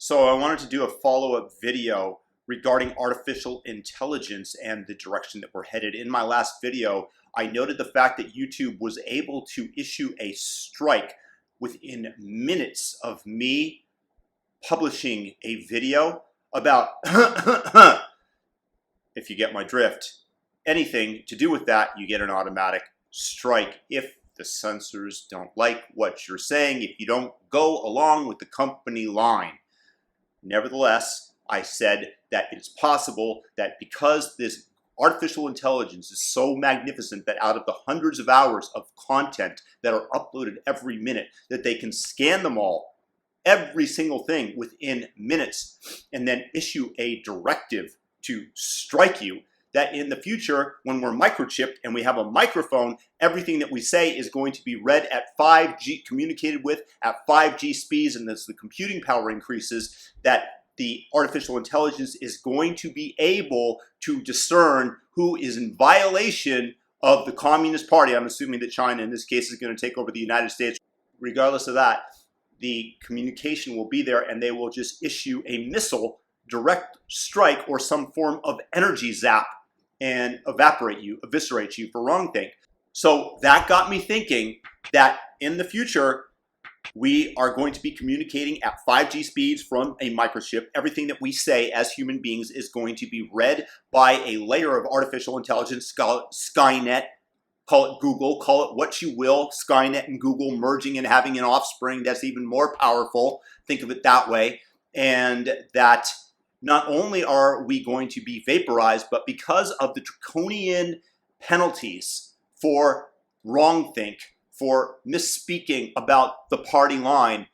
So I wanted to do a follow-up video regarding artificial intelligence and the direction that we're headed. In my last video, I noted the fact that YouTube was able to issue a strike within minutes of me publishing a video about, if you get my drift, anything to do with that, you get an automatic strike if the censors don't like what you're saying, if you don't go along with the company line. Nevertheless, I said that it's possible that because this artificial intelligence is so magnificent that out of the hundreds of hours of content that are uploaded every minute, that they can scan them all, every single thing within minutes, and then issue a directive to strike you, that in the future, when we're microchipped and we have a microphone, everything that we say is going to be read at 5G, communicated with at 5G speeds, and as the computing power increases, that the artificial intelligence is going to be able to discern who is in violation of the Communist Party. I'm assuming that China, in this case, is going to take over the United States. Regardless of that, the communication will be there, and they will just issue a missile, direct strike, or some form of energy zap and evaporate you, eviscerate you for wrong thing. So that got me thinking that in the future, we are going to be communicating at 5G speeds from a microchip. Everything that we say as human beings is going to be read by a layer of artificial intelligence, Skynet, call it Google, call it what you will, Skynet and Google merging and having an offspring that's even more powerful. Think of it that way. And that not only are we going to be vaporized, but because of the draconian penalties for wrongthink, for misspeaking about the party line,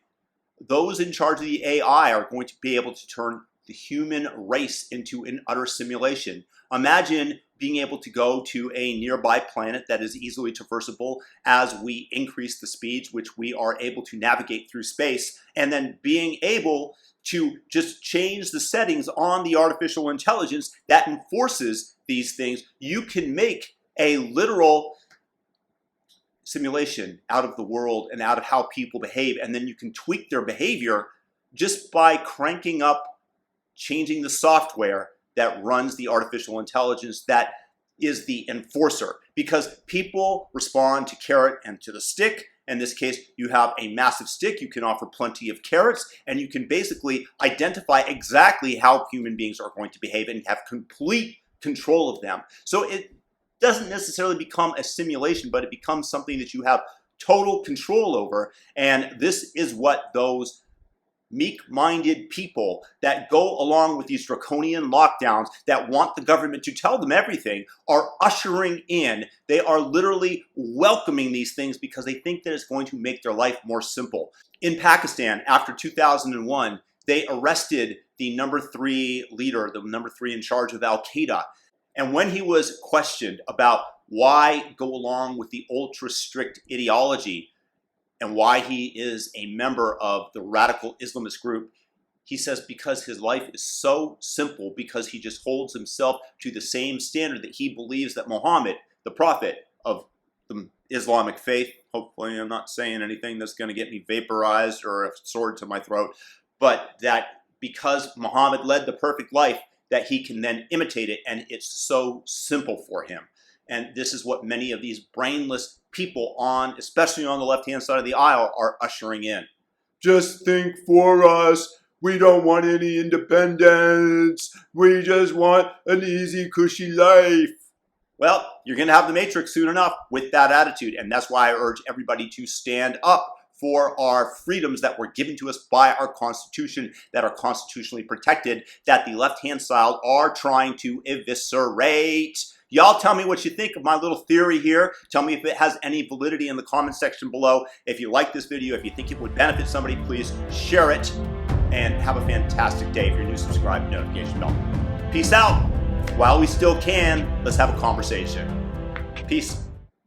those in charge of the AI are going to be able to turn the human race into an utter simulation. Imagine being able to go to a nearby planet that is easily traversable as we increase the speeds which we are able to navigate through space, and then being able to just change the settings on the artificial intelligence that enforces these things. You can make a literal simulation out of the world and out of how people behave, and then you can tweak their behavior just by cranking up, changing the software that runs the artificial intelligence that is the enforcer. Because people respond to carrot and to the stick. In this case, you have a massive stick, you can offer plenty of carrots, and you can basically identify exactly how human beings are going to behave and have complete control of them. So it doesn't necessarily become a simulation, but it becomes something that you have total control over. And this is what those meek-minded people that go along with these draconian lockdowns that want the government to tell them everything are ushering in. They are literally welcoming these things because they think that it's going to make their life more simple. In Pakistan, after 2001, they arrested the #3 leader, the #3 in charge of Al-Qaeda. And when he was questioned about why go along with the ultra-strict ideology, and why he is a member of the radical Islamist group, he says because his life is so simple, because he just holds himself to the same standard that he believes that Muhammad, the prophet of the Islamic faith, hopefully I'm not saying anything that's going to get me vaporized or a sword to my throat, but that because Muhammad led the perfect life, that he can then imitate it, and it's so simple for him. And this is what many of these brainless people especially on the left-hand side of the aisle, are ushering in. Just think for us. We don't want any independence. We just want an easy, cushy life. Well, you're going to have the Matrix soon enough with that attitude. And that's why I urge everybody to stand up for our freedoms that were given to us by our Constitution, that are constitutionally protected, that the left-hand side are trying to eviscerate. Y'all tell me what you think of my little theory here. Tell me if it has any validity in the comment section below. If you like this video, if you think it would benefit somebody, please share it. And have a fantastic day. If you're new, subscribe, notification bell. Peace out. While we still can, let's have a conversation. Peace.